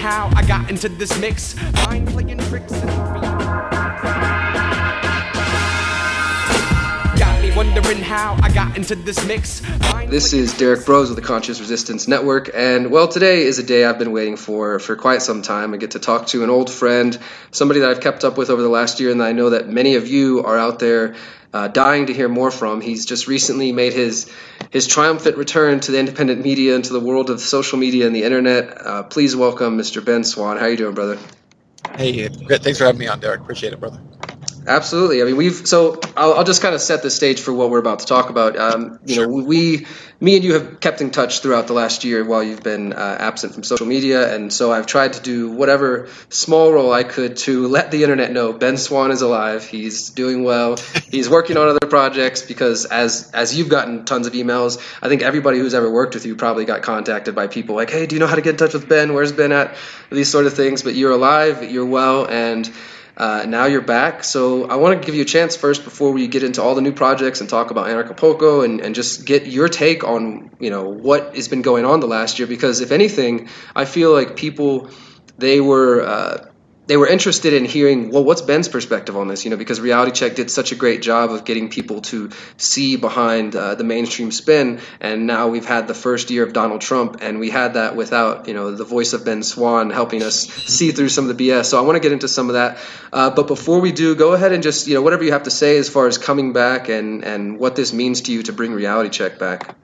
how I got into this mix. Mind playing tricks and got me wondering how I got into this mix. This is Derrick Broze of the Conscious Resistance Network, and well, today is a day I've been waiting for quite some time. I get to talk to an old friend, somebody that I've kept up with over the last year, and I know that many of you are out there dying to hear more from. He's just recently made his triumphant return to the independent media and to the world of social media and the internet. Please welcome Mr. Ben Swann. How are you doing, brother? Hey, great. Thanks for having me on, Derrick. Appreciate it, brother. Absolutely. I mean, I'll just kind of set the stage for what we're about to talk about. Me and you have kept in touch throughout the last year while you've been absent from social media, and so I've tried to do whatever small role I could to let the internet know Ben Swann is alive. He's doing well. He's working on other projects because as you've gotten tons of emails, I think everybody who's ever worked with you probably got contacted by people like, hey, do you know how to get in touch with Ben? Where's Ben at? These sort of things. But you're alive, you're well, and now you're back. So I want to give you a chance first before we get into all the new projects and talk about Anarchapulco and just get your take on, what has been going on the last year. Because if anything, I feel like people, they were interested in hearing, well, what's Ben's perspective on this? Because Reality Check did such a great job of getting people to see behind the mainstream spin. And now we've had the first year of Donald Trump, and we had that without, the voice of Ben Swann helping us see through some of the BS. So I want to get into some of that. But before we do, go ahead and just, whatever you have to say as far as coming back and what this means to you to bring Reality Check back.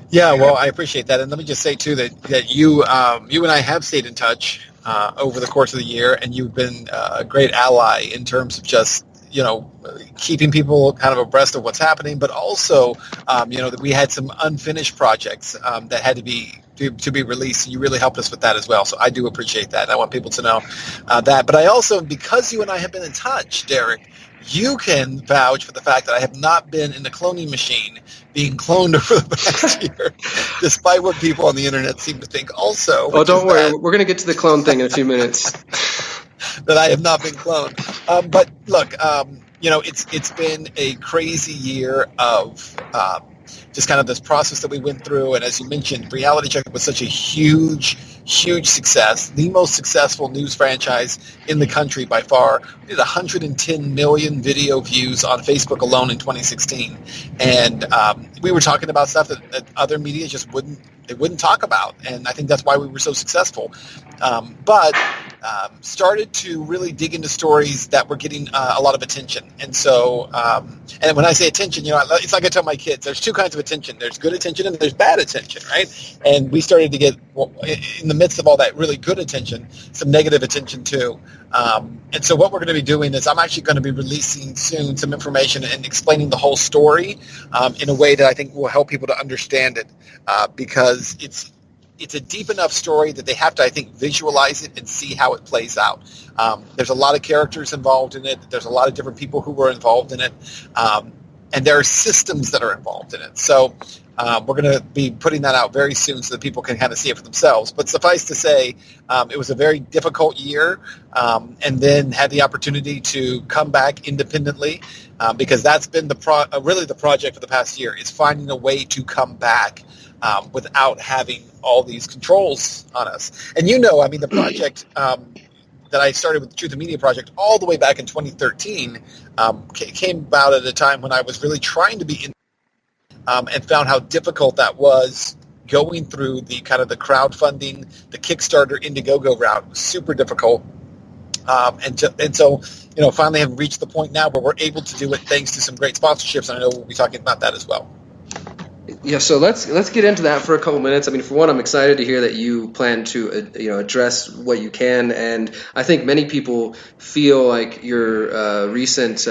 Yeah, well, I appreciate that. And let me just say, too, that you and I have stayed in touch over the course of the year, and you've been a great ally in terms of just, keeping people kind of abreast of what's happening, but also, that we had some unfinished projects that had to be released. You really helped us with that as well. So I do appreciate that. I want people to know that. But I also, because you and I have been in touch, Derrick, you can vouch for the fact that I have not been in the cloning machine being cloned over the past year, despite what people on the internet seem to think also. Oh, don't worry. We're going to get to the clone thing in a few minutes. That I have not been cloned. But look, it's been a crazy year of just kind of this process that we went through. And as you mentioned, Reality Check was such a huge success, the most successful news franchise in the country by far. We did 110 million video views on Facebook alone in 2016. And we were talking about stuff that other media just wouldn't talk about. And I think that's why we were so successful. But started to really dig into stories that were getting a lot of attention. And so, and when I say attention, it's like I tell my kids, there's two kinds of attention. There's good attention and there's bad attention, right? And we started to get, in the midst of all that really good attention, some negative attention too. And so what we're going to be doing is I'm actually going to be releasing soon some information and explaining the whole story in a way that I think will help people to understand it because it's a deep enough story that they have to, I think, visualize it and see how it plays out. There's a lot of characters involved in it. There's a lot of different people who were involved in it. And there are systems that are involved in it. So we're going to be putting that out very soon so that people can kind of see it for themselves. But suffice to say, it was a very difficult year and then had the opportunity to come back independently because that's been really the project for the past year is finding a way to come back without having all these controls on us. And the project that I started with the Truth and Media Project all the way back in 2013 came about at a time when I was really trying to be in and found how difficult that was going through the kind of the crowdfunding, the Kickstarter, Indiegogo route was super difficult. And so finally have reached the point now where we're able to do it thanks to some great sponsorships, and I know we'll be talking about that as well. Yeah, so let's get into that for a couple minutes. I mean, for one, I'm excited to hear that you plan to address what you can, and I think many people feel like your recent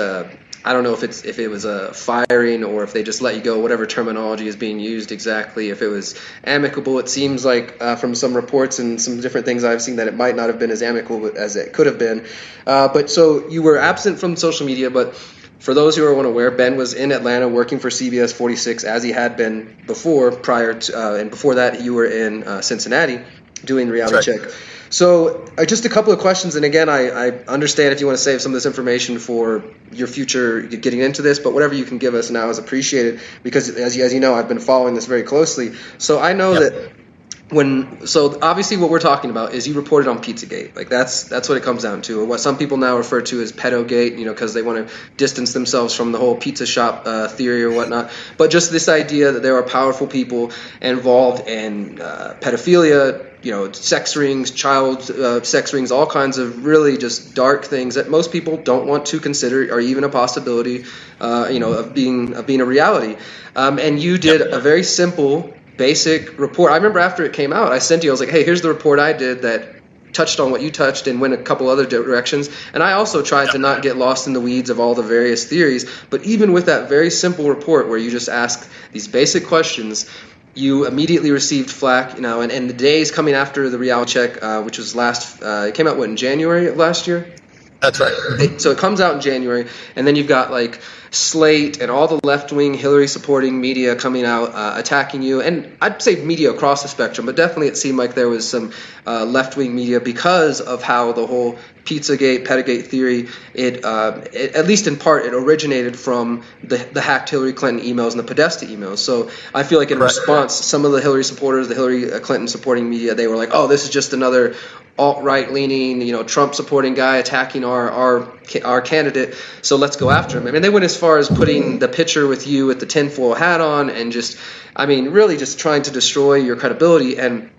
I don't know if it was a firing or if they just let you go, whatever terminology is being used exactly. If it was amicable, it seems like from some reports and some different things I've seen that it might not have been as amicable as it could have been. But so you were absent from social media, but for those who are unaware, Ben was in Atlanta working for CBS 46 as he had been before, and before that you were in Cincinnati doing Reality Check. So just a couple of questions, and again, I understand if you want to save some of this information for your future getting into this, but whatever you can give us now is appreciated because, as you know, I've been following this very closely. So I know that so obviously what we're talking about is you reported on PizzaGate. Like that's what it comes down to, or what some people now refer to as pedogate, because they want to distance themselves from the whole pizza shop theory or whatnot. But just this idea that there are powerful people involved in pedophilia, sex rings, child sex rings, all kinds of really just dark things that most people don't want to consider, or even a possibility, of being a reality. And you did a very simple, basic report. I remember after it came out, I sent you, I was like, hey, here's the report I did that touched on what you touched and went a couple other directions. And I also tried to not get lost in the weeds of all the various theories. But even with that very simple report where you just ask these basic questions, you immediately received flack, and the days coming after the reality check, which was it came out, in January of last year? That's right. So it comes out in January, and then you've got like Slate and all the left-wing Hillary-supporting media coming out attacking you, and I'd say media across the spectrum, but definitely it seemed like there was some left-wing media because of how the whole PizzaGate, pedogate theory, it at least in part, it originated from the hacked Hillary Clinton emails and the Podesta emails. So I feel like in response, some of the Hillary supporters, the Hillary Clinton supporting media, they were like, oh, this is just another alt-right leaning, Trump supporting guy attacking our candidate, so let's go after him. I mean, they went as far as putting the picture with you with the tinfoil hat on and just, really just trying to destroy your credibility. And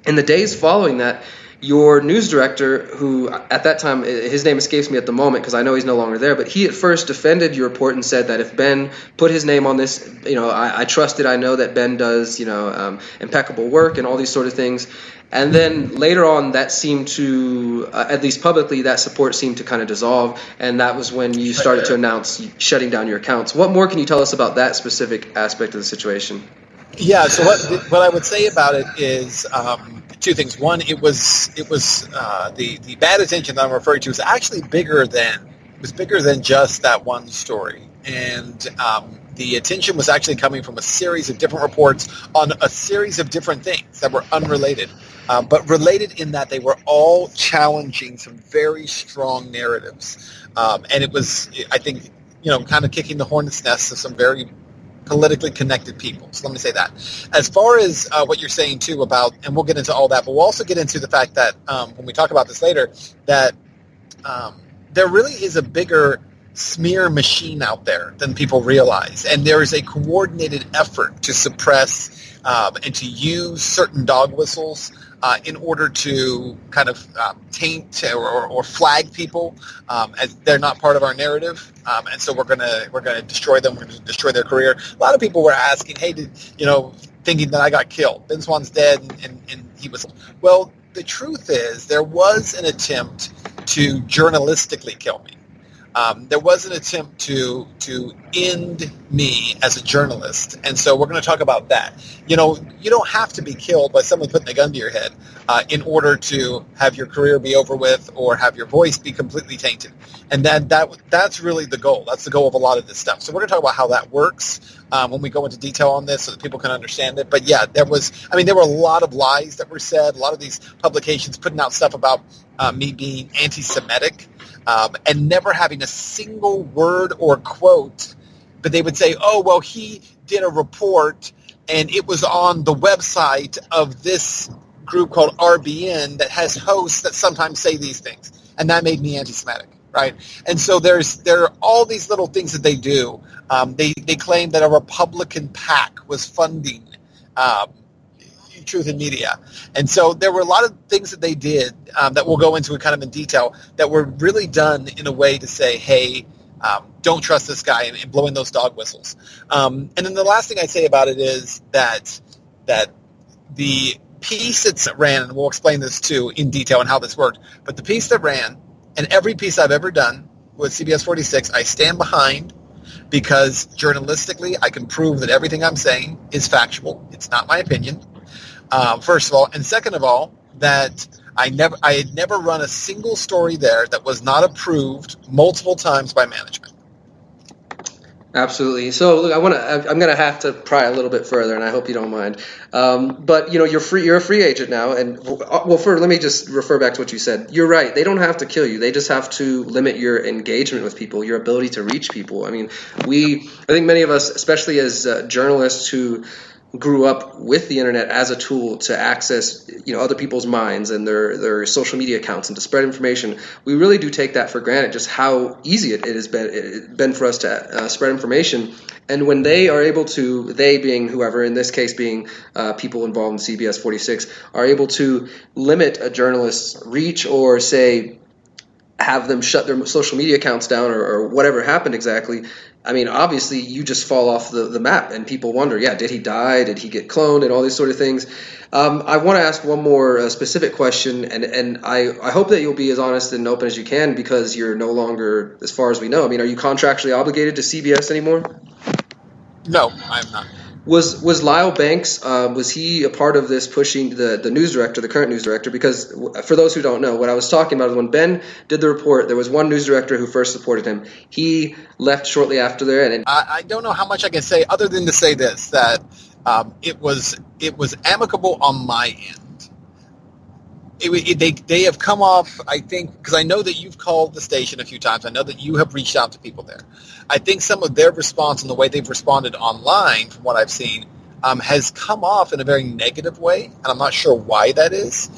in the days following that, your news director, who at that time, his name escapes me at the moment because I know he's no longer there, but he at first defended your report and said that if Ben put his name on this, I trust it. I know that Ben does, impeccable work and all these sort of things. And then later on, that seemed to, at least publicly, that support seemed to kind of dissolve. And that was when you started to announce shutting down your accounts. What more can you tell us about that specific aspect of the situation? Yeah, so what I would say about it is two things. One, it was the bad attention that I'm referring to was actually bigger than just that one story. And the attention was actually coming from a series of different reports on a series of different things that were unrelated, but related in that they were all challenging some very strong narratives. And it was, I think, kind of kicking the hornet's nest of some very politically connected people. So let me say that. As far as what you're saying, too, about, and we'll get into all that, but we'll also get into the fact that when we talk about this later, that there really is a bigger smear machine out there than people realize. And there is a coordinated effort to suppress and to use certain dog whistles in order to kind of taint or flag people as they're not part of our narrative. And so we're gonna destroy them. We're gonna destroy their career. A lot of people were asking, hey, thinking that I got killed. Ben Swann's dead, and he was. Well, the truth is there was an attempt to journalistically kill me. There was an attempt to end me as a journalist, and so we're going to talk about that. You don't have to be killed by someone putting a gun to your head in order to have your career be over with or have your voice be completely tainted. And that's really the goal. That's the goal of a lot of this stuff. So we're going to talk about how that works when we go into detail on this so that people can understand it. But yeah, there were a lot of lies that were said. A lot of these publications putting out stuff about me being anti-Semitic. And never having a single word or quote, but they would say, oh, well, he did a report and it was on the website of this group called RBN that has hosts that sometimes say these things. And that made me anti-Semitic, right? And so there are all these little things that they do. They claim that a Republican PAC was funding Truth in Media. And so there were a lot of things that they did that we'll go into kind of in detail that were really done in a way to say, hey, don't trust this guy, and blowing those dog whistles. And then the last thing I'd say about it is that the piece that ran, and we'll explain this too in detail and how this worked, but the piece that ran, and every piece I've ever done with CBS 46, I stand behind because journalistically I can prove that everything I'm saying is factual. It's not my opinion. First of all, and second of all, that I had never run a single story there that was not approved multiple times by management. Absolutely. So look, I'm going to have to pry a little bit further, and I hope you don't mind. But you're a free agent now, and let me just refer back to what you said. You're right. They don't have to kill you. They just have to limit your engagement with people, your ability to reach people. I mean, I think many of us, especially as journalists who grew up with the internet as a tool to access, other people's minds and their social media accounts and to spread information, we really do take that for granted, just how easy it has been for us to spread information. And when they are able to, they being whoever, in this case being people involved in CBS 46, are able to limit a journalist's reach or say have them shut their social media accounts down or whatever happened exactly, I mean, obviously you just fall off the map and people wonder, did he die? Did he get cloned? And all these sort of things. I want to ask one more specific question, and I hope that you'll be as honest and open as you can because you're no longer, as far as we know, I mean, are you contractually obligated to CBS anymore? No, I'm not. Was Lyle Banks, was he a part of this pushing the news director, the current news director? Because for those who don't know, what I was talking about is when Ben did the report, there was one news director who first supported him. He left shortly after there. And I don't know how much I can say other than to say this, that it was amicable on my end. They have come off, I think, because I know that you've called the station a few times. I know that you have reached out to people there. I think some of their response and the way they've responded online, from what I've seen, has come off in a very negative way, and I'm not sure why that is.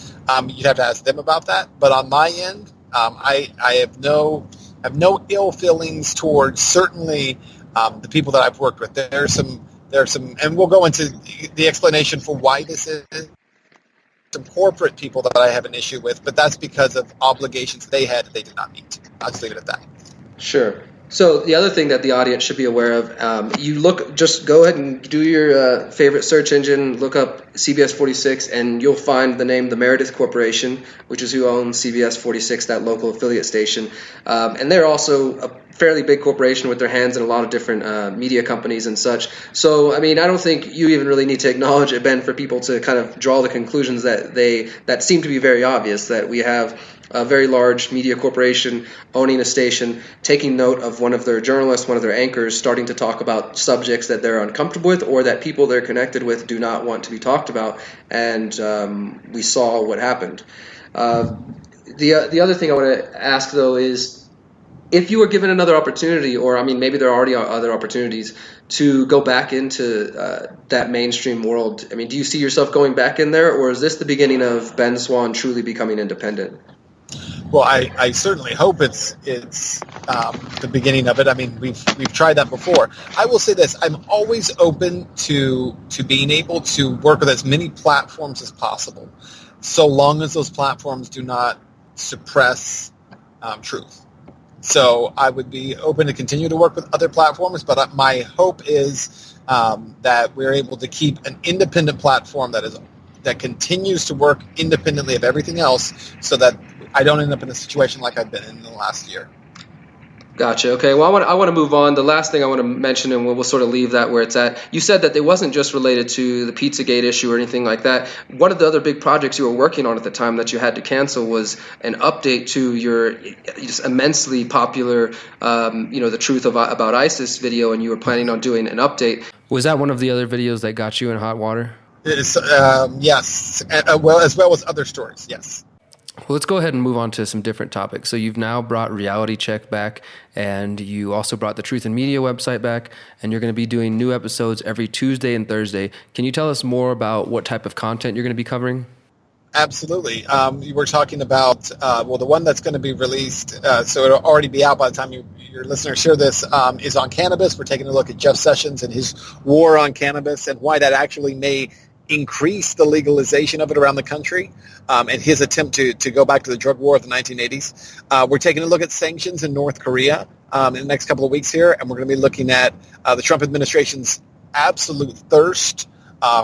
You'd have to ask them about that. But on my end, I have no ill feelings towards certainly the people that I've worked with. There are some, and we'll go into the explanation for why this is. Some corporate people that I have an issue with, but that's because of obligations they had that they did not meet. I'll just leave it at that. Sure. So the other thing that the audience should be aware of, just go ahead and do your favorite search engine, look up CBS 46, and you'll find the name, the Meredith Corporation, which is who owns CBS 46, that local affiliate station. And they're also a fairly big corporation with their hands in a lot of different media companies and such. So, I mean, I don't think you even really need to acknowledge it, Ben, for people to kind of draw the conclusions that seem to be very obvious, that we have a very large media corporation owning a station, taking note of one of their journalists, one of their anchors, starting to talk about subjects that they're uncomfortable with or that people they're connected with do not want to be talked about. And we saw what happened. The other thing I want to ask, though, is if you were given another opportunity, or I mean, maybe there already are other opportunities to go back into that mainstream world. I mean, do you see yourself going back in there, or is this the beginning of Ben Swann truly becoming independent? Well, I certainly hope it's the beginning of it. I mean, we've tried that before. I will say this: I'm always open to being able to work with as many platforms as possible, so long as those platforms do not suppress truth. So I would be open to continue to work with other platforms, but my hope is that we're able to keep an independent platform that continues to work independently of everything else, so that I don't end up in a situation like I've been in the last year. Gotcha. Okay. Well, I want to move on. The last thing I want to mention, and we'll sort of leave that where it's at. You said that it wasn't just related to the PizzaGate issue or anything like that. One of the other big projects you were working on at the time that you had to cancel was an update to your just immensely popular, the truth about ISIS video, and you were planning on doing an update. Was that one of the other videos that got you in hot water? Yes, as well as other stories. Yes. Well, let's go ahead and move on to some different topics. So you've now brought Reality Check back, and you also brought the Truth in Media website back, and you're going to be doing new episodes every Tuesday and Thursday. Can you tell us more about what type of content you're going to be covering? Absolutely. We're talking about, the one that's going to be released, so it'll already be out by the time your listeners hear this, is on cannabis. We're taking a look at Jeff Sessions and his war on cannabis and why that actually may increase the legalization of it around the country, and his attempt to go back to the drug war of the 1980s. We're taking a look at sanctions in North Korea in the next couple of weeks here, and we're going to be looking at the Trump administration's absolute thirst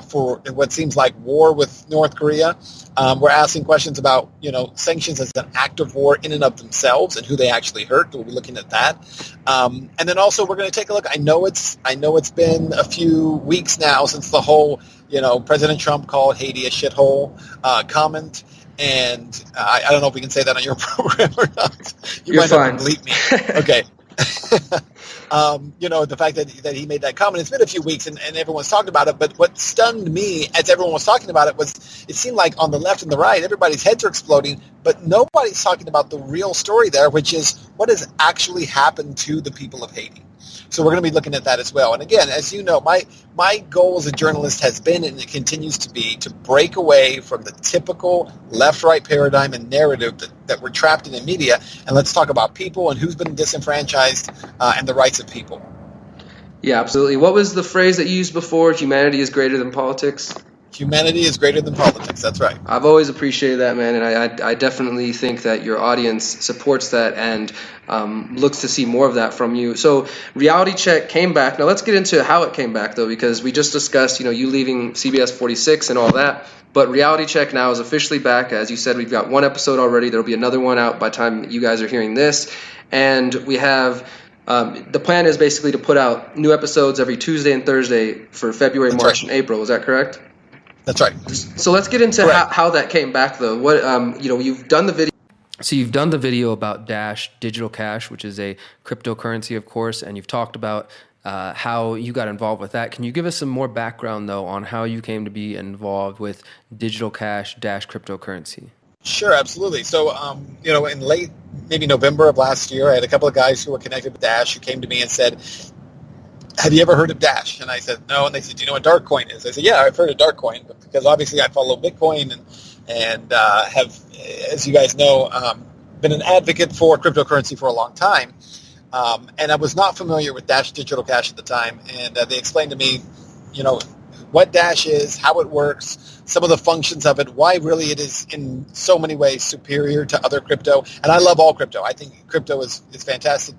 for what seems like war with North Korea. We're asking questions about, sanctions as an act of war in and of themselves and who they actually hurt. We'll be looking at that. And then also we're going to take a look. I know it's been a few weeks now since the whole, President Trump called Haiti a shithole comment. And I don't know if we can say that on your program or not. You're might fine. Have to bleep me. Okay. The fact that he made that comment, it's been a few weeks and everyone's talking about it, but what stunned me as everyone was talking about it was it seemed like on the left and the right, everybody's heads are exploding, but nobody's talking about the real story there, which is what has actually happened to the people of Haiti. So we're going to be looking at that as well. And again, as you know, my goal as a journalist has been, and it continues to be, to break away from the typical left-right paradigm and narrative that we're trapped in media, and let's talk about people and who's been disenfranchised and the rights of people. Yeah, absolutely. What was the phrase that you used before? Humanity is greater than politics? Humanity is greater than politics. That's right. I've always appreciated that, man, and I definitely think that your audience supports that and looks to see more of that from you. So Reality Check came back. Now let's get into how it came back, though, because we just discussed, you leaving CBS 46 and all that. But Reality Check now is officially back. As you said, we've got one episode already. There'll be another one out by the time you guys are hearing this. And we have the plan is basically to put out new episodes every Tuesday and Thursday for February, That's March, right. and April. Is that correct? That's right. So let's get into how that came back, though. What you've done the video. So you've done the video about Dash Digital Cash, which is a cryptocurrency, of course, and you've talked about how you got involved with that. Can you give us some more background, though, on how you came to be involved with Digital Cash Dash cryptocurrency? Sure, absolutely. So, in late, maybe November of last year, I had a couple of guys who were connected with Dash who came to me and said, have you ever heard of Dash? And I said, no. And they said, do you know what Darkcoin is? I said, yeah, I've heard of Darkcoin, because obviously I follow Bitcoin and have, as you guys know, been an advocate for cryptocurrency for a long time. And I was not familiar with Dash Digital Cash at the time. And they explained to me, what Dash is, how it works, some of the functions of it, why really it is in so many ways superior to other crypto. And I love all crypto. I think crypto is fantastic,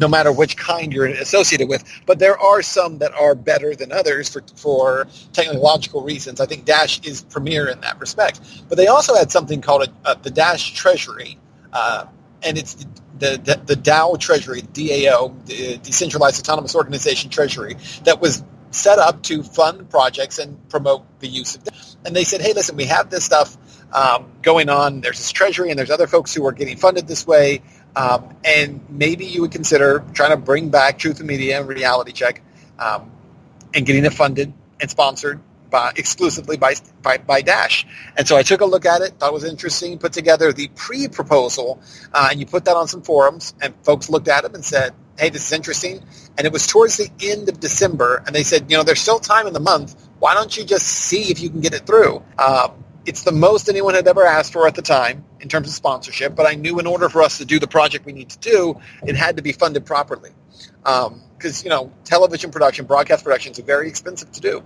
no matter which kind you're associated with. But there are some that are better than others for technological reasons. I think Dash is premier in that respect. But they also had something called the Dash Treasury, and it's the DAO Treasury, DAO, the Decentralized Autonomous Organization Treasury, that was set up to fund projects and promote the use of Dash. And they said, hey, listen, we have this stuff going on. There's this treasury, and there's other folks who are getting funded this way. And maybe you would consider trying to bring back Truth in Media and Reality Check and getting it funded and sponsored exclusively by Dash. And so I took a look at it, thought it was interesting, put together the pre-proposal, and you put that on some forums, and folks looked at it and said, hey, this is interesting. And it was towards the end of December, and they said, there's still time in the month. Why don't you just see if you can get it through? It's the most anyone had ever asked for at the time in terms of sponsorship, but I knew in order for us to do the project we need to do, it had to be funded properly. Because, television production, broadcast production is very expensive to do.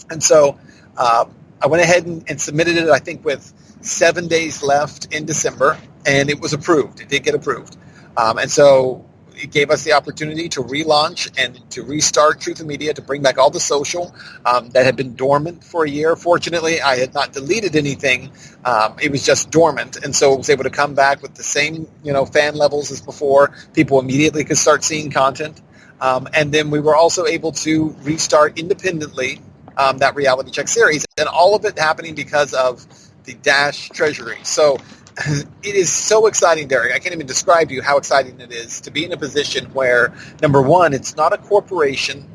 And so I went ahead and submitted it, I think, with 7 days left in December, and it was approved. It did get approved. And so it gave us the opportunity to relaunch and to restart Truth in Media, to bring back all the social that had been dormant for a year. Fortunately, I had not deleted anything. It was just dormant. And so I was able to come back with the same, fan levels as before. People immediately could start seeing content. And then we were also able to restart independently that Reality Check series. And all of it happening because of the Dash Treasury. So it is so exciting, Derrick. I can't even describe to you how exciting it is to be in a position where, number one, it's not a corporation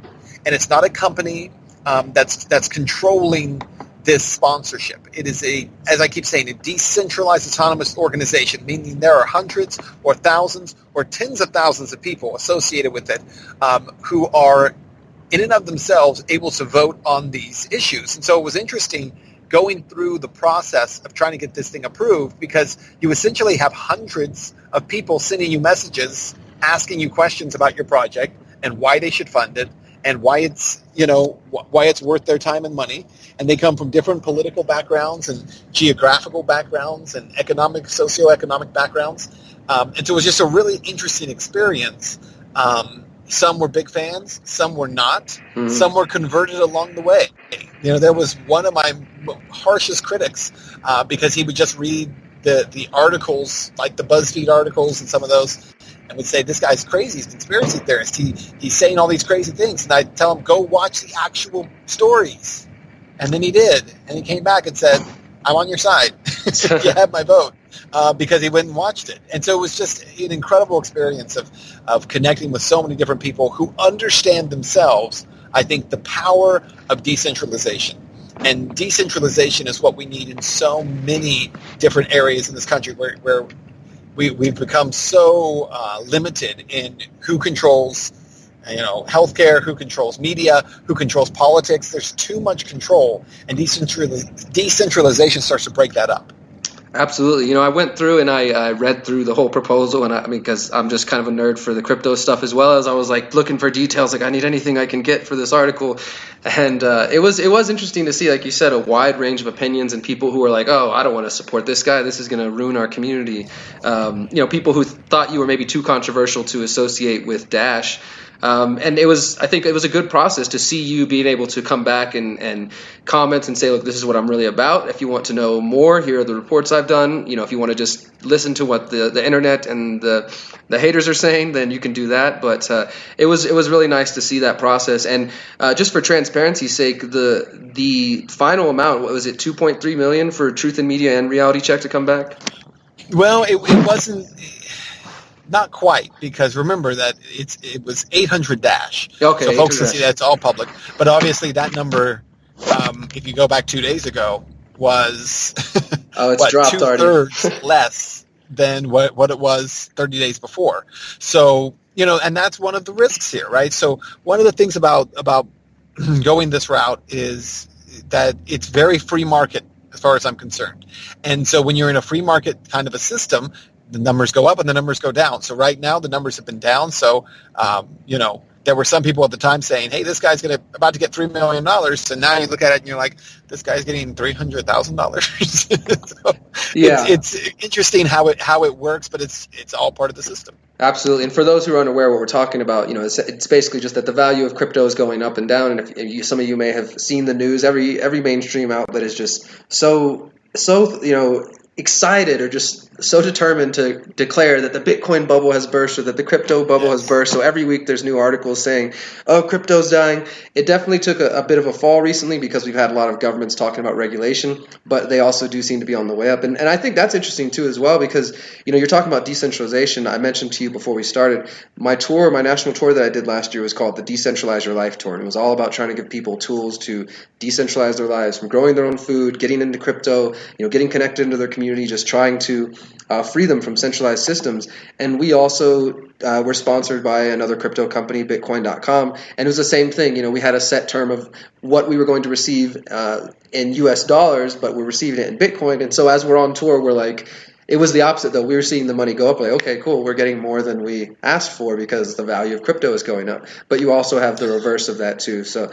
and it's not a company that's controlling this sponsorship. It is as I keep saying, a decentralized autonomous organization, meaning there are hundreds or thousands or tens of thousands of people associated with it who are, in and of themselves, able to vote on these issues. And so it was interesting going through the process of trying to get this thing approved, because you essentially have hundreds of people sending you messages asking you questions about your project and why they should fund it and why it's worth their time and money. And they come from different political backgrounds and geographical backgrounds and socioeconomic backgrounds. And so it was just a really interesting experience. Some were big fans, some were not, some were converted along the way. There was one of my harshest critics because he would just read the articles, like the BuzzFeed articles and some of those, and would say, this guy's crazy, he's a conspiracy theorist, he's saying all these crazy things. And I'd tell him, go watch the actual stories. And then he did, and he came back and said, I'm on your side. You have my vote. Because he went and watched it. And so it was just an incredible experience of connecting with so many different people who understand themselves, I think, the power of decentralization. And decentralization is what we need in so many different areas in this country where we've become so limited in who controls, healthcare, who controls media, who controls politics. There's too much control, and decentralization starts to break that up. Absolutely. I went through and I read through the whole proposal, and I mean, because I'm just kind of a nerd for the crypto stuff, as well as I was like looking for details, like I need anything I can get for this article. And it was interesting to see, like you said, a wide range of opinions and people who were like, oh, I don't want to support this guy. This is going to ruin our community. People who thought you were maybe too controversial to associate with Dash. And I think it was a good process to see you being able to come back and comment and say, look, this is what I'm really about. If you want to know more, here are the reports I've done. If you want to just listen to what the internet and the haters are saying, then you can do that. But it was really nice to see that process. And just for transparency's sake, the final amount, what was it, 2.3 million for Truth in Media and Reality Check to come back? Well, it wasn't. Not quite, because remember that it was 800 Dash. Okay, so folks can Dash. see that's all public. But obviously that number, if you go back 2 days ago, was it's dropped already. 2/3 less than what it was 30 days before. So, and that's one of the risks here, right? So one of the things about going this route is that it's very free market as far as I'm concerned. And so when you're in a free market kind of a system, the numbers go up and the numbers go down. So right now the numbers have been down. So, there were some people at the time saying, hey, this guy's about to get $3 million. And now you look at it and you're like, this guy's getting $300,000. So yeah. It's interesting how it works, but it's all part of the system. Absolutely. And for those who are unaware what we're talking about, it's basically just that the value of crypto is going up and down. And if some of you may have seen the news, every mainstream outlet is just so excited or just so determined to declare that the Bitcoin bubble has burst or that the crypto bubble has burst. So every week there's new articles saying, oh, crypto's dying. It definitely took a bit of a fall recently because we've had a lot of governments talking about regulation, but they also do seem to be on the way up. And I think that's interesting too as well because, you're talking about decentralization. I mentioned to you before we started, my national tour that I did last year was called the Decentralize Your Life Tour. And it was all about trying to give people tools to decentralize their lives, from growing their own food, getting into crypto, getting connected into their community, just trying to free them from centralized systems. And we also were sponsored by another crypto company, Bitcoin.com, and it was the same thing. We had a set term of what we were going to receive in US dollars, but we're receiving it in Bitcoin. And so as we're on tour, we're like, it was the opposite though. We were seeing the money go up, like, okay, cool, we're getting more than we asked for because the value of crypto is going up. But you also have the reverse of that too. So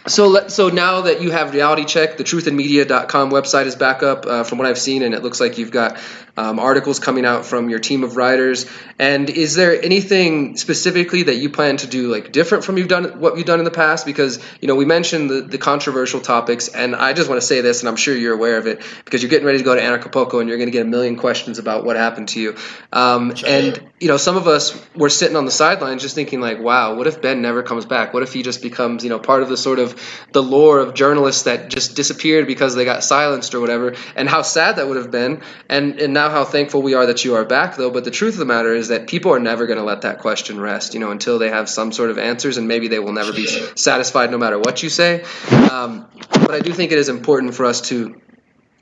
So now that you have Reality Check, the truthinmedia.com website is back up from what I've seen, and it looks like you've got articles coming out from your team of writers. And is there anything specifically that you plan to do like different from what you've done in the past? Because we mentioned the controversial topics, and I just want to say this, and I'm sure you're aware of it because you're getting ready to go to Acapulco, and you're going to get a million questions about what happened to you. And some of us were sitting on the sidelines just thinking like, wow, what if Ben never comes back? What if he just becomes part of the sort of the lore of journalists that just disappeared because they got silenced or whatever, and how sad that would have been. And now how thankful we are that you are back, though. But the truth of the matter is that people are never going to let that question rest, until they have some sort of answers, and maybe they will never be satisfied no matter what you say. But I do think it is important for us to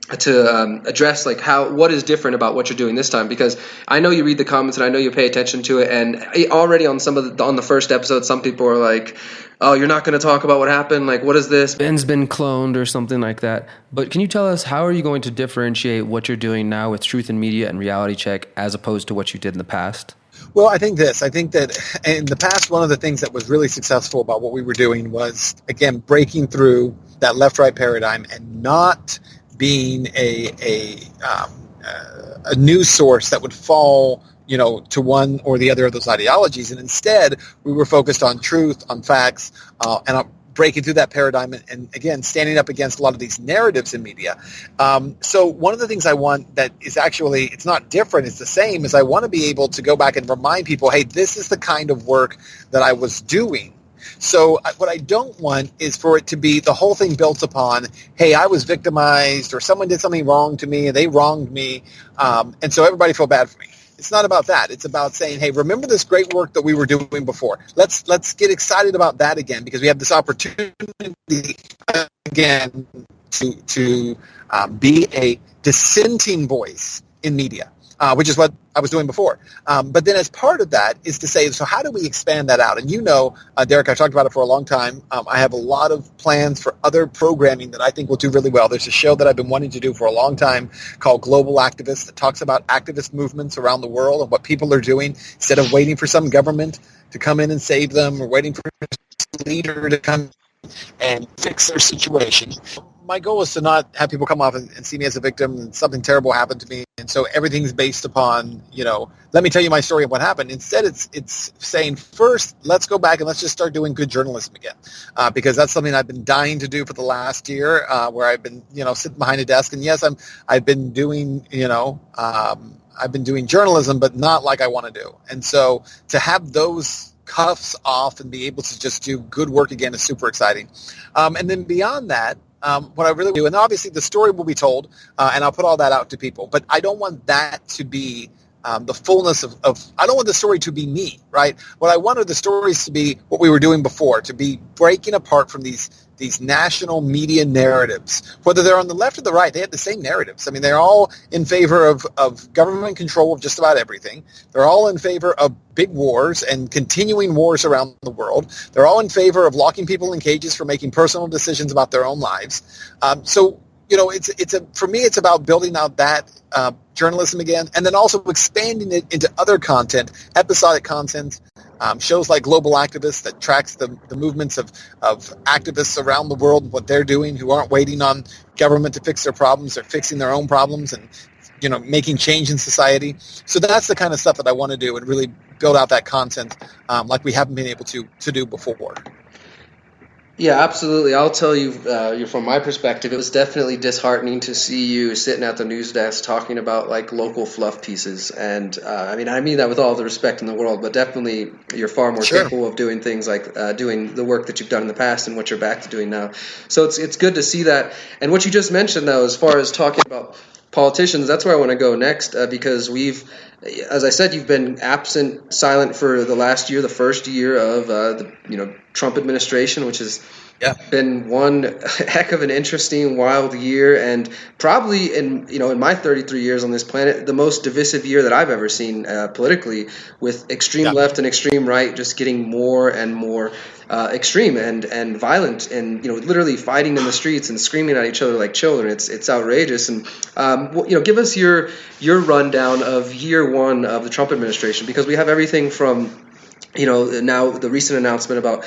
address like what is different about what you're doing this time, because I know you read the comments and I know you pay attention to it, and already on on the first episode some people are like, oh, you're not going to talk about what happened, like what is this, Ben's been cloned or something like that. But can you tell us, how are you going to differentiate what you're doing now with Truth in Media and Reality Check as opposed to what you did in the past? Well, I think that in the past, one of the things that was really successful about what we were doing was, again, breaking through that left-right paradigm and not being a news source that would fall, to one or the other of those ideologies. And instead, we were focused on truth, on facts, and on breaking through that paradigm and again, standing up against a lot of these narratives in media. So one of the things I want that is actually, it's not different, it's the same, is I want to be able to go back and remind people, hey, this is the kind of work that I was doing. So what I don't want is for it to be the whole thing built upon, hey, I was victimized or someone did something wrong to me and they wronged me, and so everybody feel bad for me. It's not about that. It's about saying, hey, remember this great work that we were doing before. Let's get excited about that again, because we have this opportunity again to be a dissenting voice in media. which is what I was doing before. But then as part of that is to say, so how do we expand that out? And Derrick, I've talked about it for a long time. I have a lot of plans for other programming that I think will do really well. There's a show that I've been wanting to do for a long time called Global Activists that talks about activist movements around the world and what people are doing instead of waiting for some government to come in and save them or waiting for a leader to come and fix their situation. My goal is to not have people come off and see me as a victim and something terrible happened to me. And so everything's based upon, let me tell you my story of what happened. Instead, it's saying, first, let's go back and let's just start doing good journalism again. Because that's something I've been dying to do for the last year, where I've been, sitting behind a desk. And yes, I've been doing, I've been doing journalism, but not like I want to do. And so to have those cuffs off and be able to just do good work again is super exciting. And then beyond that, what I really do, and obviously the story will be told, and I'll put all that out to people, but I don't want that to be the fullness of, I don't want the story to be me, right? What I wanted the stories to be what we were doing before, to be breaking apart from these national media narratives. Whether they're on the left or the right, they have the same narratives. I mean, they're all in favor of government control of just about everything. They're all in favor of big wars and continuing wars around the world. They're all in favor of locking people in cages for making personal decisions about their own lives. For me, it's about building out that journalism again, and then also expanding it into other content, episodic content, shows like Global Activists that tracks the movements of activists around the world and what they're doing, who aren't waiting on government to fix their problems. They're fixing their own problems and, making change in society. So that's the kind of stuff that I want to do and really build out that content like we haven't been able to do before. Yeah, absolutely. I'll tell you, from my perspective, it was definitely disheartening to see you sitting at the news desk talking about like local fluff pieces. And I mean that with all the respect in the world, but definitely you're far more capable of doing things like doing the work that you've done in the past and what you're back to doing now. So it's good to see that. And what you just mentioned, though, as far as talking about politicians, that's where I want to go next, because as I said, you've been silent for the last year, the first year of the Trump administration, which has been one heck of an interesting, wild year, and probably in my 33 years on this planet, the most divisive year that I've ever seen politically, with extreme left and extreme right just getting more and more extreme and violent, and literally fighting in the streets and screaming at each other like children. It's outrageous. And give us your rundown of year one of the Trump administration, because we have everything from now the recent announcement about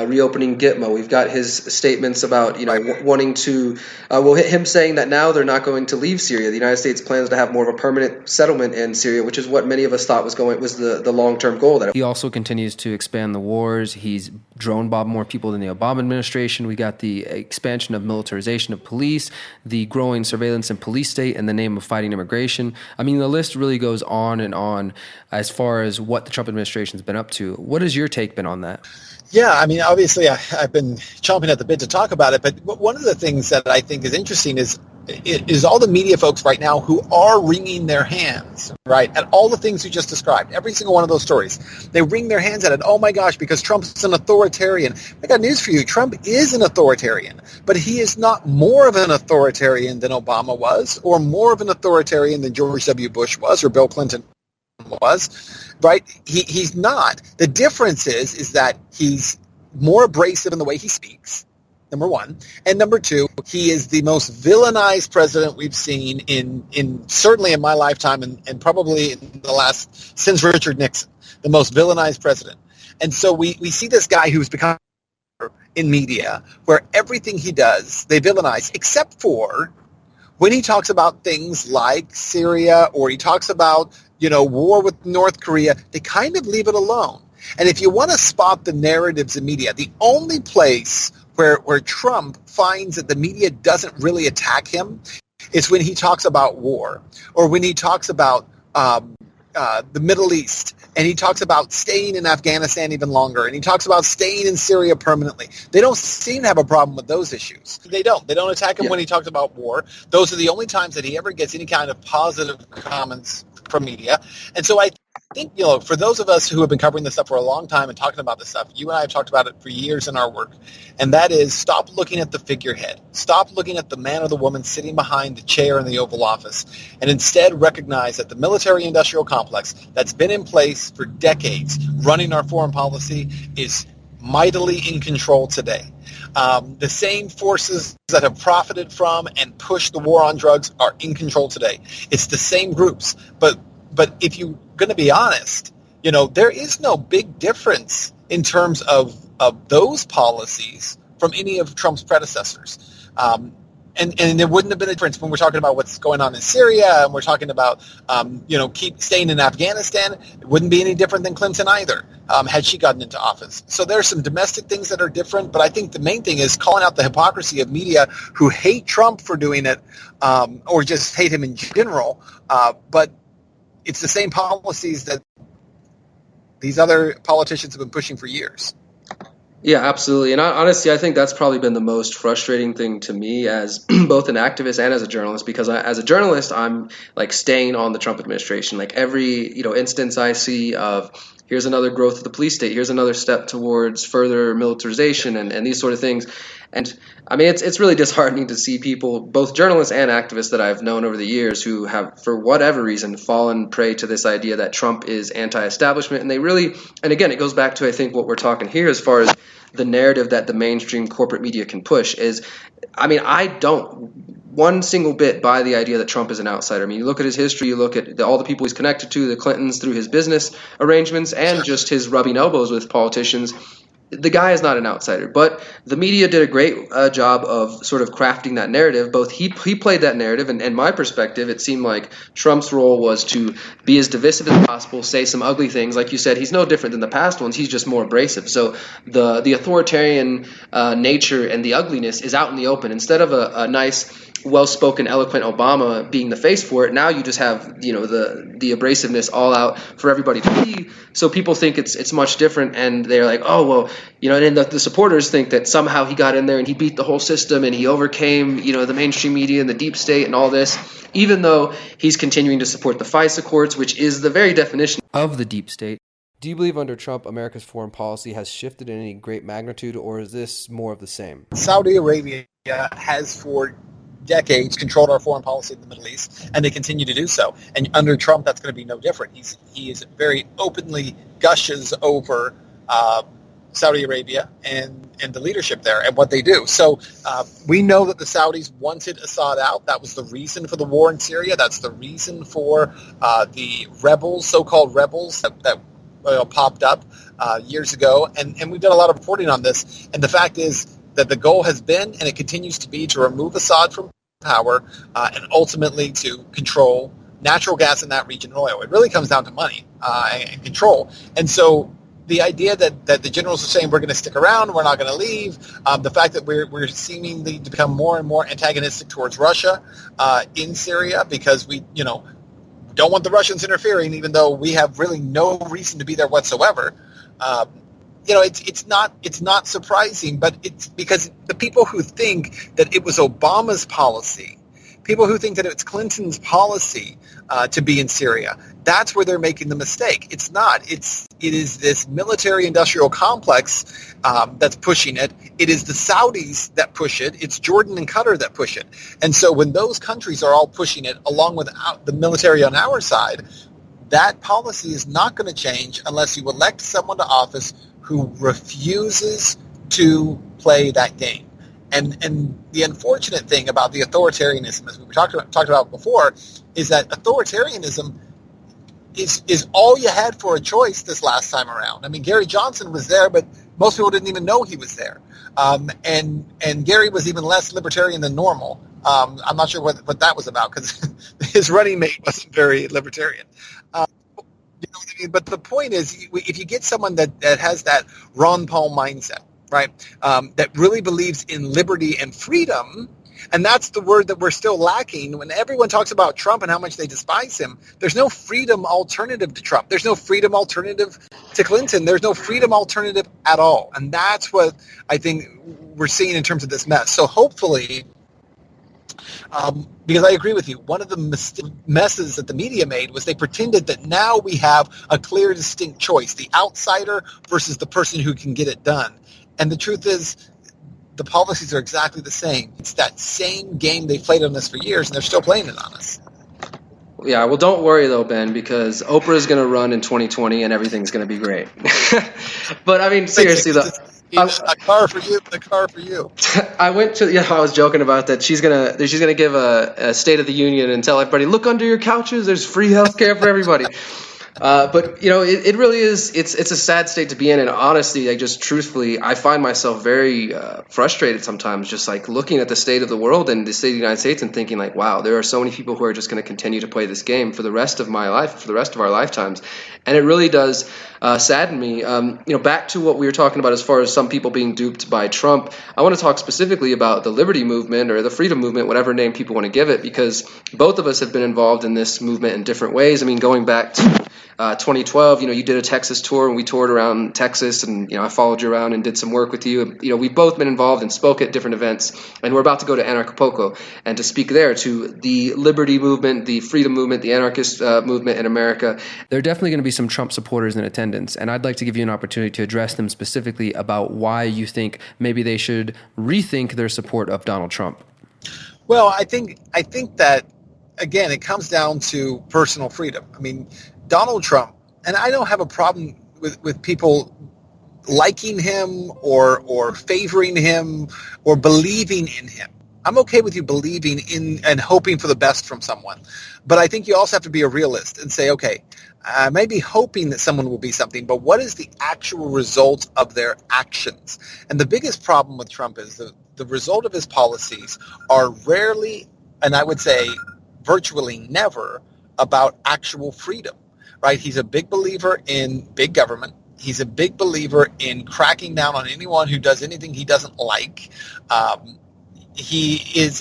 reopening Gitmo. We've got his statements about wanting to him saying that now they're not going to leave Syria. The United States plans to have more of a permanent settlement in Syria, which is what many of us thought was the long-term goal. That he also continues to expand the wars. He's drone bombed more people than the Obama administration. We got the expansion of militarization of police, the growing surveillance and police state in the name of fighting immigration. I mean, the list really goes on and on as far as what the Trump administration's been up to. What has your take been on that? Yeah, I mean, obviously I've been chomping at the bit to talk about it, but one of the things that I think is interesting is all the media folks right now who are wringing their hands, right, at all the things you just described, every single one of those stories. They wring their hands at it. Oh my gosh, because Trump's an authoritarian. I got news for you. Trump is an authoritarian, but he is not more of an authoritarian than Obama was, or more of an authoritarian than George W. Bush was, or Bill Clinton was, right? He's not. The difference is that he's more abrasive in the way he speaks, number one. And number two, he is the most villainized president we've seen in certainly in my lifetime and probably in the last, since Richard Nixon, the most villainized president. And so we see this guy who's become in media where everything he does, they villainize, except for when he talks about things like Syria, or he talks about war with North Korea, they kind of leave it alone. And if you want to spot the narratives in media, the only place where Trump finds that the media doesn't really attack him is when he talks about war, or when he talks about the Middle East, and he talks about staying in Afghanistan even longer, and he talks about staying in Syria permanently. They don't seem to have a problem with those issues. They don't attack him when he talks about war. Those are the only times that he ever gets any kind of positive comments from media. And so I think, for those of us who have been covering this stuff for a long time and talking about this stuff, you and I have talked about it for years in our work, and that is stop looking at the figurehead. Stop looking at the man or the woman sitting behind the chair in the Oval Office, and instead recognize that the military-industrial complex that's been in place for decades running our foreign policy is mightily in control today. The same forces that have profited from and pushed the war on drugs are in control today. It's the same groups, but if you're going to be honest, there is no big difference in terms of those policies from any of Trump's predecessors. And there wouldn't have been a difference when we're talking about what's going on in Syria and we're talking about, keep staying in Afghanistan. It wouldn't be any different than Clinton either, had she gotten into office. So there's some domestic things that are different, but I think the main thing is calling out the hypocrisy of media who hate Trump for doing it, or just hate him in general. But it's the same policies that these other politicians have been pushing for years. Yeah, absolutely. And honestly, I think that's probably been the most frustrating thing to me as both an activist and as a journalist, because as a journalist, I'm like staying on the Trump administration. Like every, instance I see of here's another growth of the police state, here's another step towards further militarization and these sort of things. And I mean, it's really disheartening to see people, both journalists and activists that I've known over the years, who have, for whatever reason, fallen prey to this idea that Trump is anti-establishment. And they really, and again, it goes back to, I think, what we're talking here as far as the narrative that the mainstream corporate media can push is, I mean, I don't one single bit buy the idea that Trump is an outsider. I mean, you look at his history, you look at all the people he's connected to, the Clintons through his business arrangements and just his rubbing elbows with politicians. The guy is not an outsider, but the media did a great job of sort of crafting that narrative. Both he played that narrative, and in my perspective, it seemed like Trump's role was to be as divisive as possible, say some ugly things. Like you said, he's no different than the past ones. He's just more abrasive. So the authoritarian nature and the ugliness is out in the open. Instead of a nice, well-spoken, eloquent Obama being the face for it, now you just have the abrasiveness all out for everybody to see. So people think it's much different, and they're like, oh well, and then the supporters think that somehow he got in there and he beat the whole system and he overcame the mainstream media and the deep state and all this, even though he's continuing to support the FISA courts, which is the very definition of the deep state. Do you believe under Trump, America's foreign policy has shifted in any great magnitude, or is this more of the same? Saudi Arabia has for decades controlled our foreign policy in the Middle East, and they continue to do so. And under Trump, that's going to be no different. He is very openly gushes over Saudi Arabia and the leadership there and what they do. So we know that the Saudis wanted Assad out. That was the reason for the war in Syria. That's the reason for the rebels, so-called rebels that popped up years ago. And we've done a lot of reporting on this. And the fact is that the goal has been, and it continues to be, to remove Assad from power and ultimately to control natural gas in that region and oil. It really comes down to money and control. And so the idea that the generals are saying we're going to stick around, we're not going to leave, the fact that we're seemingly to become more and more antagonistic towards Russia in Syria because we don't want the Russians interfering, even though we have really no reason to be there whatsoever. It's not surprising, but it's because the people who think that it was Obama's policy, people who think that it's Clinton's policy to be in Syria, that's where they're making the mistake. It's not. It is this military-industrial complex that's pushing it. It is the Saudis that push it. It's Jordan and Qatar that push it. And so when those countries are all pushing it, along with the military on our side, that policy is not going to change unless you elect someone to office who refuses to play that game. And the unfortunate thing about the authoritarianism, as we talked about before, is that authoritarianism is all you had for a choice this last time around. I mean, Gary Johnson was there, but most people didn't even know he was there. And Gary was even less libertarian than normal. I'm not sure what that was about because his running mate wasn't very libertarian. But the point is, if you get someone that has that Ron Paul mindset, right, that really believes in liberty and freedom, and that's the word that we're still lacking. When everyone talks about Trump and how much they despise him, there's no freedom alternative to Trump. There's no freedom alternative to Clinton. There's no freedom alternative at all. And that's what I think we're seeing in terms of this mess. So hopefully Because I agree with you. One of the messes that the media made was they pretended that now we have a clear, distinct choice, the outsider versus the person who can get it done. And the truth is, the policies are exactly the same. It's that same game they played on us for years, and they're still playing it on us. Yeah, well, don't worry though, Ben, because Oprah is going to run in 2020 and everything's going to be great. But I mean, seriously though. A car for you. A car for you. I went to. Yeah, I was joking about that. She's gonna give a State of the Union and tell everybody, look under your couches. There's free health care for everybody. But it really is. It's a sad state to be in, and honestly, truthfully, I find myself very frustrated sometimes, just like looking at the state of the world and the state of the United States, and thinking like, wow, there are so many people who are just going to continue to play this game for the rest of my life, for the rest of our lifetimes, and it really does sadden me. Back to what we were talking about as far as some people being duped by Trump. I want to talk specifically about the liberty movement or the freedom movement, whatever name people want to give it, because both of us have been involved in this movement in different ways. I mean, going back to 2012, you did a Texas tour and we toured around Texas, and I followed you around and did some work with you. We've both been involved and spoke at different events, and we're about to go to Anarchapulco and to speak there to the liberty movement, the freedom movement, the anarchist movement in America. There are definitely going to be some Trump supporters in attendance, and I'd like to give you an opportunity to address them specifically about why you think maybe they should rethink their support of Donald Trump. Well, I think that, again, it comes down to personal freedom. I mean, Donald Trump, and I don't have a problem with people liking him or favoring him or believing in him. I'm okay with you believing in and hoping for the best from someone. But I think you also have to be a realist and say, okay, I may be hoping that someone will be something, but what is the actual result of their actions? And the biggest problem with Trump is the result of his policies are rarely, and I would say virtually never, about actual freedom. Right? He's a big believer in big government. He's a big believer in cracking down on anyone who does anything he doesn't like. He's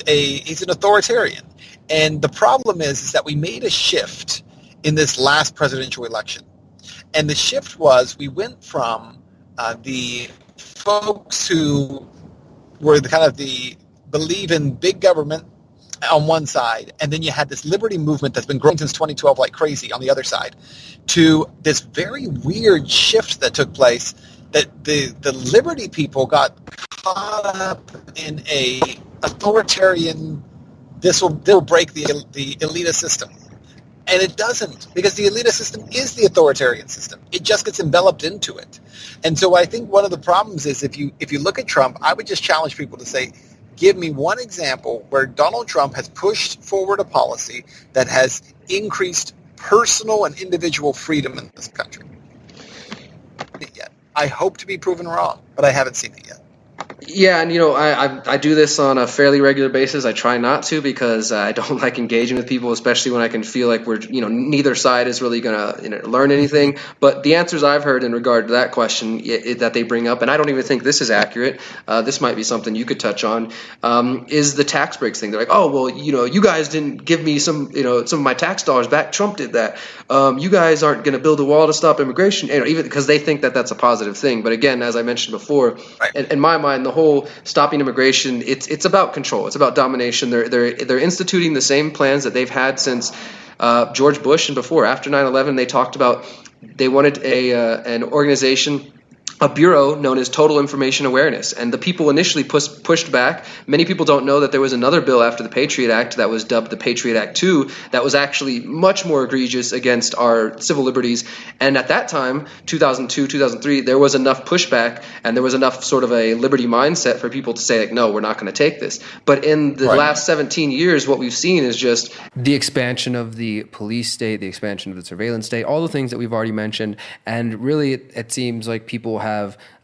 an authoritarian. And the problem is that we made a shift in this last presidential election. And the shift was we went from the folks who were the believe in big government on one side, and then you had this liberty movement that's been growing since 2012 like crazy on the other side, to this very weird shift that took place, that the liberty people got caught up in a authoritarian, they'll break the elitist system. And it doesn't, because the elitist system is the authoritarian system. It just gets enveloped into it. And so I think one of the problems is if you look at Trump, I would just challenge people to say, give me one example where Donald Trump has pushed forward a policy that has increased personal and individual freedom in this country. Yet. I hope to be proven wrong, but I haven't seen it yet. Yeah, and I do this on a fairly regular basis. I try not to because I don't like engaging with people, especially when I can feel like we're neither side is really gonna learn anything. But the answers I've heard in regard to that question that they bring up, and I don't even think this is accurate. This might be something you could touch on. Is the tax breaks thing? They're like, oh well, you guys didn't give me some of my tax dollars back. Trump did that. You guys aren't going to build a wall to stop immigration, even because they think that that's a positive thing. But again, as I mentioned before, right. In my mind, the whole stopping immigration, it's about control. It's about domination. They're instituting the same plans that they've had since George Bush and before. After 9/11, they talked about they wanted an organization, a bureau known as Total Information Awareness. And the people initially pushed back. Many people don't know that there was another bill after the Patriot Act that was dubbed the Patriot Act 2 that was actually much more egregious against our civil liberties. And at that time, 2002, 2003, there was enough pushback and there was enough sort of a liberty mindset for people to say, like, no, we're not going to take this. But in the last 17 years, what we've seen is just the expansion of the police state, the expansion of the surveillance state, all the things that we've already mentioned. And really, it seems like people have,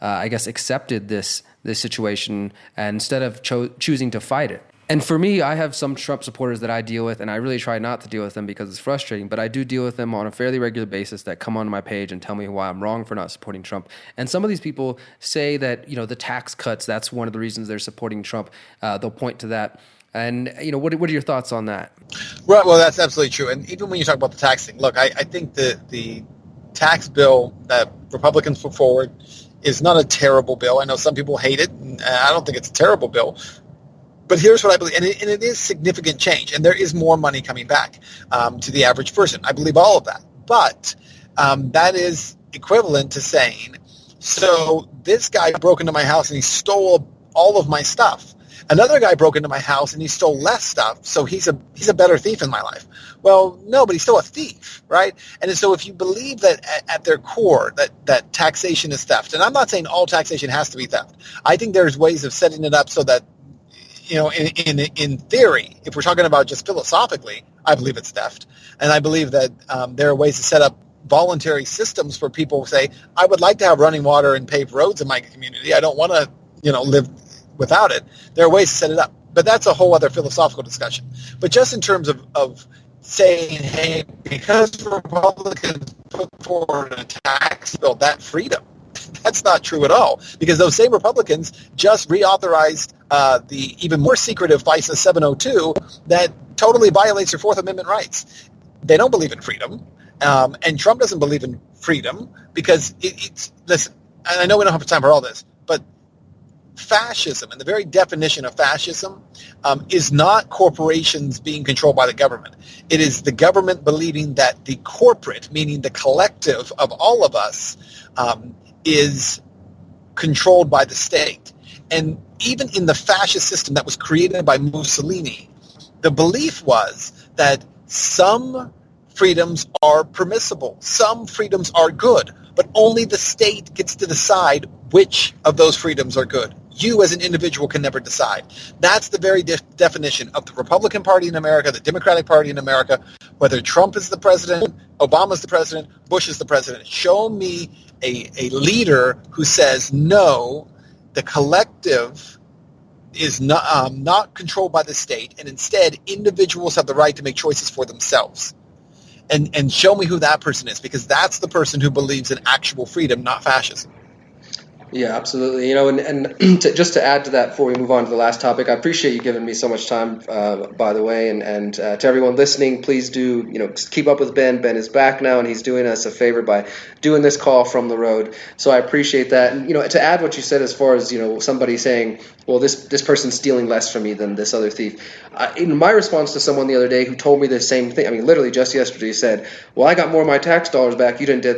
accepted this situation and instead of choosing to fight it. And for me, I have some Trump supporters that I deal with, and I really try not to deal with them because it's frustrating, but I do deal with them on a fairly regular basis that come onto my page and tell me why I'm wrong for not supporting Trump. And some of these people say that, the tax cuts, that's one of the reasons they're supporting Trump. They'll point to that. And, what are your thoughts on that? Right. Well, that's absolutely true. And even when you talk about the tax thing, look, I think the tax bill that Republicans put forward is not a terrible bill. I know some people hate it, and I don't think it's a terrible bill. But here's what I believe, and it is significant change, and there is more money coming back to the average person. I believe all of that. But that is equivalent to saying, so this guy broke into my house and he stole all of my stuff. Another guy broke into my house and he stole less stuff, so he's a better thief in my life. Well, no, but he's still a thief, right? And so if you believe that at their core that taxation is theft, and I'm not saying all taxation has to be theft. I think there's ways of setting it up so that, in theory, if we're talking about just philosophically, I believe it's theft. And I believe that there are ways to set up voluntary systems for people who say, I would like to have running water and paved roads in my community. I don't want to, live without it. There are ways to set it up. But that's a whole other philosophical discussion. But just in terms of saying, hey, because Republicans put forward a tax bill, that freedom, that's not true at all, because those same Republicans just reauthorized the even more secretive FISA 702 that totally violates your Fourth Amendment rights. They don't believe in freedom, and Trump doesn't believe in freedom because it's listen, and I know we don't have time for all this, but fascism, and the very definition of fascism, is not corporations being controlled by the government. It is the government believing that the corporate, meaning the collective of all of us, is controlled by the state. And even in the fascist system that was created by Mussolini, the belief was that some freedoms are permissible, some freedoms are good, but only the state gets to decide which of those freedoms are good. You as an individual can never decide. That's the very definition of the Republican Party in America, the Democratic Party in America, whether Trump is the president, Obama's the president, Bush is the president. Show me a leader who says, no, the collective is not controlled by the state, and instead individuals have the right to make choices for themselves. And show me who that person is, because that's the person who believes in actual freedom, not fascism. Yeah, absolutely. And just to add to that before we move on to the last topic, I appreciate you giving me so much time, by the way. And to everyone listening, please do, keep up with Ben. Ben is back now, and he's doing us a favor by doing this call from the road. So I appreciate that. And, to add what you said as far as, somebody saying, well, this person's stealing less from me than this other thief. In my response to someone the other day who told me the same thing, I mean, literally just yesterday said, well, I got more of my tax dollars back. You didn't do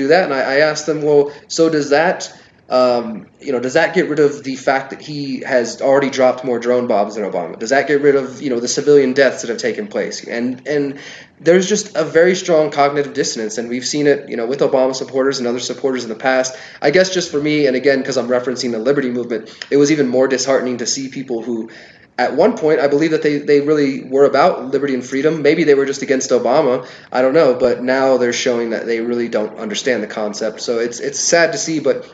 that. And I asked them, well, so does that... does that get rid of the fact that he has already dropped more drone bombs than Obama? Does that get rid of, the civilian deaths that have taken place? And there's just a very strong cognitive dissonance, and we've seen it, with Obama supporters and other supporters in the past. I guess just for me, and again, because I'm referencing the liberty movement, it was even more disheartening to see people who, at one point, I believe that they really were about liberty and freedom. Maybe they were just against Obama. I don't know. But now they're showing that they really don't understand the concept. So it's sad to see, but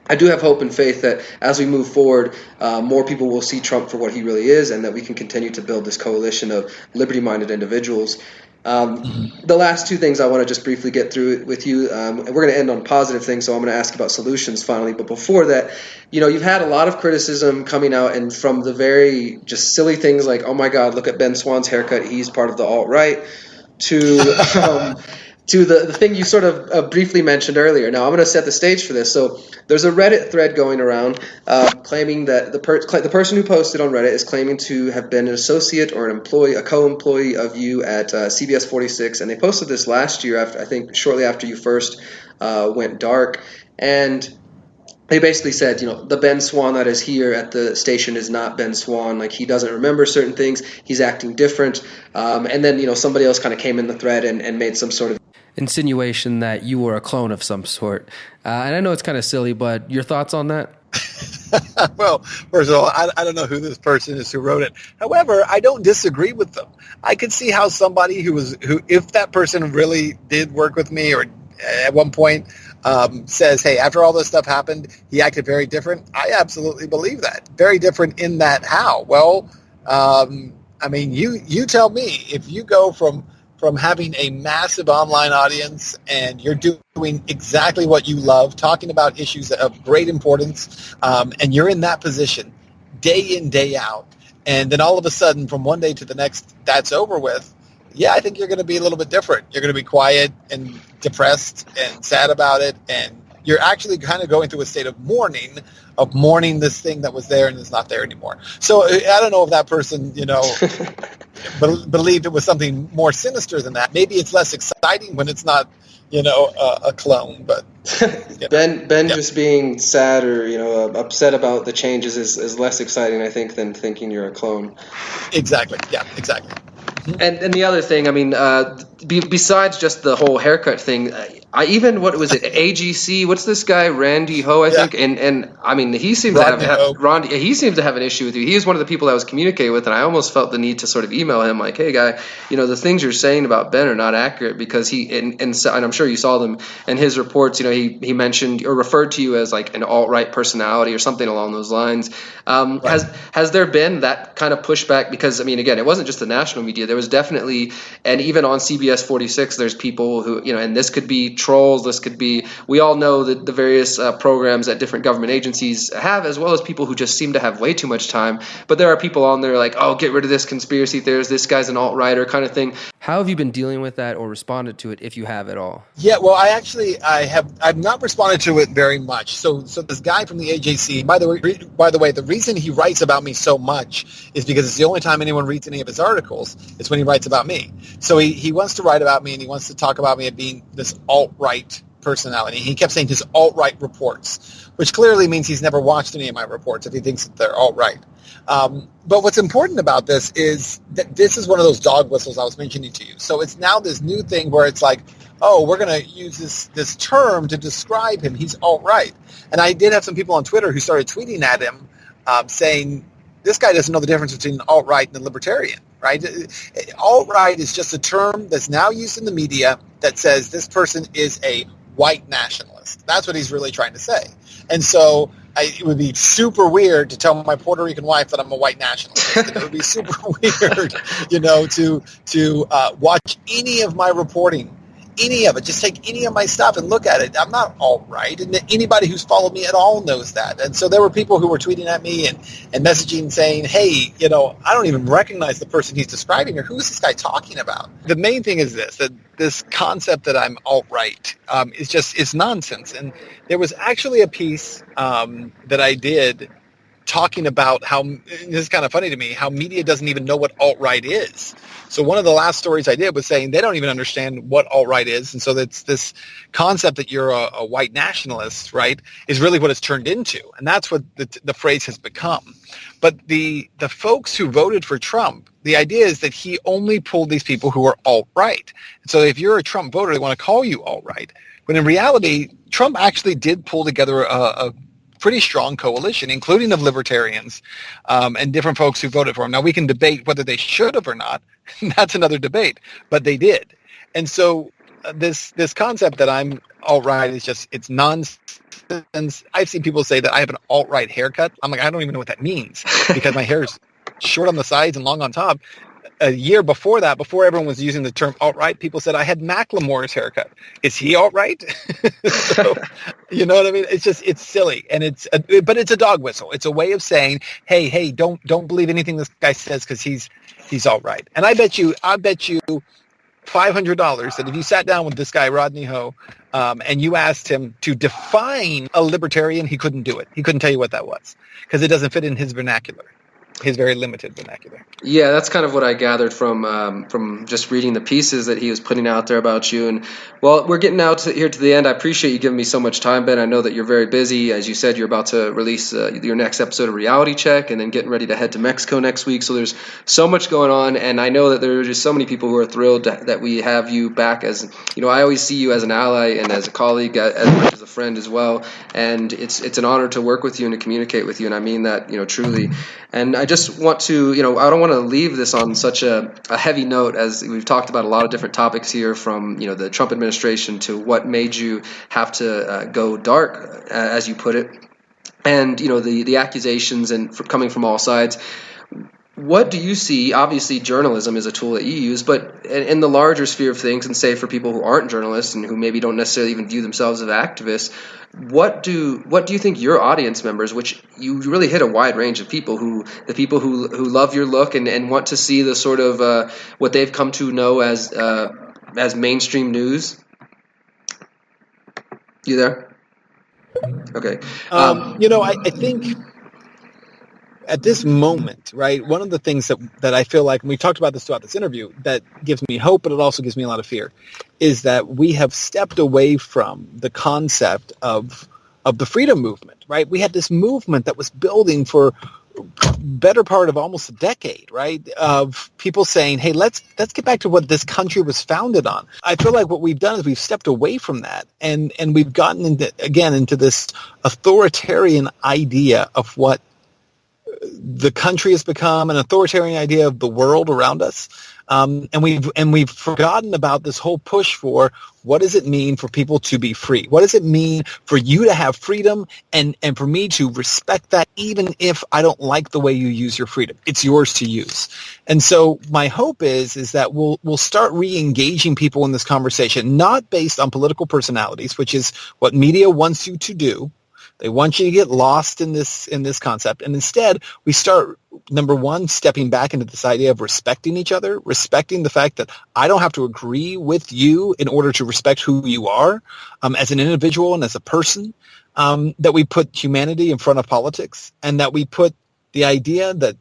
I do have hope and faith that as we move forward, more people will see Trump for what he really is, and that we can continue to build this coalition of liberty-minded individuals. The last two things I want to just briefly get through with you, and we're going to end on positive things, so I'm going to ask about solutions finally. But before that, you've had a lot of criticism coming out, and from the very just silly things like, oh my God, look at Ben Swann's haircut, he's part of the alt-right, to the thing you sort of briefly mentioned earlier. Now, I'm going to set the stage for this. So there's a Reddit thread going around claiming that the person who posted on Reddit is claiming to have been an associate or an employee, a co-employee of you at CBS 46. And they posted this last year, I think shortly after you first went dark. And they basically said, the Ben Swann that is here at the station is not Ben Swann. Like, he doesn't remember certain things. He's acting different. And then, somebody else kind of came in the thread and made some sort of insinuation that you were a clone of some sort. And I know it's kind of silly, but your thoughts on that? Well, first of all, I don't know who this person is who wrote it. However, I don't disagree with them. I could see how somebody who if that person really did work with me or at one point says, hey, after all this stuff happened, he acted very different. I absolutely believe that. Very different in that how? Well, you tell me. If you go from having a massive online audience and you're doing exactly what you love, talking about issues of great importance, and you're in that position day in, day out, and then all of a sudden from one day to the next, that's over with, yeah, I think you're going to be a little bit different. You're going to be quiet and depressed and sad about it, and you're actually kind of going through a state of mourning this thing that was there and is not there anymore. So I don't know if that person, believed it was something more sinister than that. Maybe it's less exciting when it's not, a clone. But Ben just being sad or upset about the changes is less exciting, I think, than thinking you're a clone. Exactly. Yeah. Exactly. And the other thing, I mean, besides just the whole haircut thing, what was it, AGC? What's this guy, Randy Ho, I think? And I mean, he seems he seems to have an issue with you. He is one of the people I was communicating with, and I almost felt the need to sort of email him like, hey, guy, the things you're saying about Ben are not accurate, because and I'm sure you saw them in his reports. He mentioned or referred to you as like an alt-right personality or something along those lines. Right. Has there been that kind of pushback? Because, I mean, again, it wasn't just the national media. There was definitely, and even on CBS 46, there's people who, and this could be trolls, this could be, we all know that the various programs that different government agencies have, as well as people who just seem to have way too much time. But there are people on there like, oh, get rid of this conspiracy theorist, this guy's an alt-righter kind of thing. How have you been dealing with that or responded to it, if you have at all? Yeah, well, I've not responded to it very much. So this guy from the AJC, by the way, the reason he writes about me so much is because it's the only time anyone reads any of his articles is when he writes about me. So he wants to write about me, and he wants to talk about me as being this alt-right personality. He kept saying his alt-right reports, which clearly means he's never watched any of my reports if he thinks that they're alt-right. But what's important about this is that this is one of those dog whistles I was mentioning to you. So it's now this new thing where it's like, oh, we're going to use this term to describe him. He's alt-right. And I did have some people on Twitter who started tweeting at him saying, this guy doesn't know the difference between alt-right and libertarian, right? Alt-right is just a term that's now used in the media that says this person is a white nationalist. That's what he's really trying to say. And so it would be super weird to tell my Puerto Rican wife that I'm a white nationalist. And it would be super weird, to watch any of my reporting, any of it. Just take any of my stuff and look at it. I'm not alt-right, and anybody who's followed me at all knows that. And so there were people who were tweeting at me and messaging saying, hey, I don't even recognize the person he's describing here. Who is this guy talking about? The main thing is that this concept that I'm alt-right it's nonsense. And there was actually a piece that I did talking about how, this is kind of funny to me, how media doesn't even know what alt-right is. So one of the last stories I did was saying they don't even understand what alt-right is. And so that's this concept that you're a white nationalist, right, is really what it's turned into. And that's what the phrase has become. But the folks who voted for Trump, the idea is that he only pulled these people who are alt-right. And so if you're a Trump voter, they want to call you alt-right. When in reality, Trump actually did pull together a pretty strong coalition, including of libertarians and different folks who voted for him. Now, we can debate whether they should have or not. That's another debate, but they did. And so this concept that I'm alt-right is it's nonsense. I've seen people say that I have an alt-right haircut. I'm like, I don't even know what that means because my hair is short on the sides and long on top. A year before that, before everyone was using the term alt-right, people said I had Macklemore's haircut. Is he alt-right? So, you know what I mean? It's silly, and but it's a dog whistle. It's a way of saying, hey, don't believe anything this guy says because he's alt-right. And I bet you $500 that if you sat down with this guy Rodney Ho and you asked him to define a libertarian, he couldn't do it. He couldn't tell you what that was because it doesn't fit in his vernacular. His very limited vernacular. Yeah, that's kind of what I gathered from just reading the pieces that he was putting out there about you. And well, we're getting here to the end. I appreciate you giving me so much time, Ben. I know that you're very busy. As you said, you're about to release your next episode of Reality Check, and then getting ready to head to Mexico next week. So there's so much going on, and I know that there are just so many people who are thrilled that we have you back. As I always see you as an ally and as a colleague, as much as a friend as well. And it's an honor to work with you and to communicate with you, and I mean that truly. And I just want to, I don't want to leave this on such a heavy note, as we've talked about a lot of different topics here, from, the Trump administration to what made you have to go dark, as you put it, and, the accusations and coming from all sides. What do you see? Obviously, journalism is a tool that you use, but in the larger sphere of things, and say for people who aren't journalists and who maybe don't necessarily even view themselves as activists, what do you think your audience members, which you really hit a wide range of people, who love your look and want to see the sort of what they've come to know as mainstream news? You there? Okay. I think at this moment, right, one of the things that I feel like, and we talked about this throughout this interview, that gives me hope, but it also gives me a lot of fear, is that we have stepped away from the concept of the freedom movement, right? We had this movement that was building for better part of almost a decade, right? Of people saying, "Hey, let's get back to what this country was founded on." I feel like what we've done is we've stepped away from that, and we've gotten into this authoritarian idea of what the country has become, an authoritarian idea of the world around us. And we've forgotten about this whole push for what does it mean for people to be free? What does it mean for you to have freedom and for me to respect that even if I don't like the way you use your freedom? It's yours to use. And so my hope is that we'll start re-engaging people in this conversation, not based on political personalities, which is what media wants you to do. They want you to get lost in this concept. And instead, we start, number one, stepping back into this idea of respecting each other, respecting the fact that I don't have to agree with you in order to respect who you are as an individual and as a person, that we put humanity in front of politics, and that we put the idea that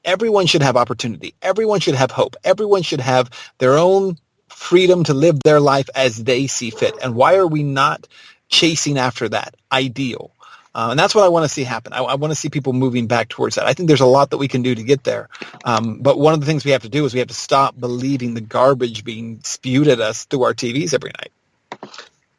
everyone should have opportunity. Everyone should have hope. Everyone should have their own freedom to live their life as they see fit. And why are we not chasing after that ideal? And that's what I want to see happen. I want to see people moving back towards that. I think there's a lot that we can do to get there. But one of the things we have to do is we have to stop believing the garbage being spewed at us through our TVs every night.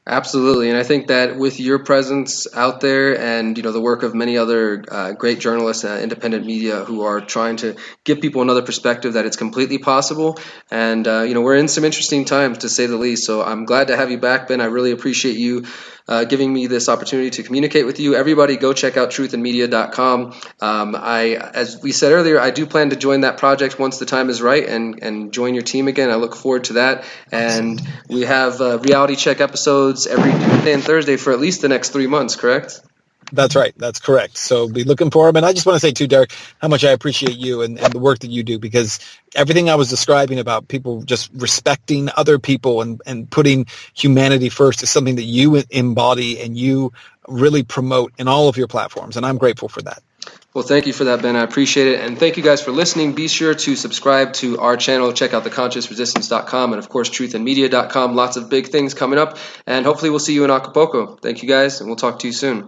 Absolutely, and I think that with your presence out there, and the work of many other great journalists, independent media, who are trying to give people another perspective, that it's completely possible. And we're in some interesting times, to say the least. So I'm glad to have you back, Ben. I really appreciate you giving me this opportunity to communicate with you. Everybody, go check out truthandmedia.com. As we said earlier, I do plan to join that project once the time is right, and join your team again. I look forward to that. And we have reality check episodes every Tuesday and Thursday for at least the next 3 months, correct? That's right. That's correct. So be looking for them. And I just want to say too, Derrick, how much I appreciate you and the work that you do, because everything I was describing about people just respecting other people and putting humanity first is something that you embody and you really promote in all of your platforms. And I'm grateful for that. Well, thank you for that, Ben. I appreciate it. And thank you guys for listening. Be sure to subscribe to our channel. Check out theconsciousresistance.com and, of course, truthandmedia.com. Lots of big things coming up. And hopefully we'll see you in Acapulco. Thank you, guys, and we'll talk to you soon.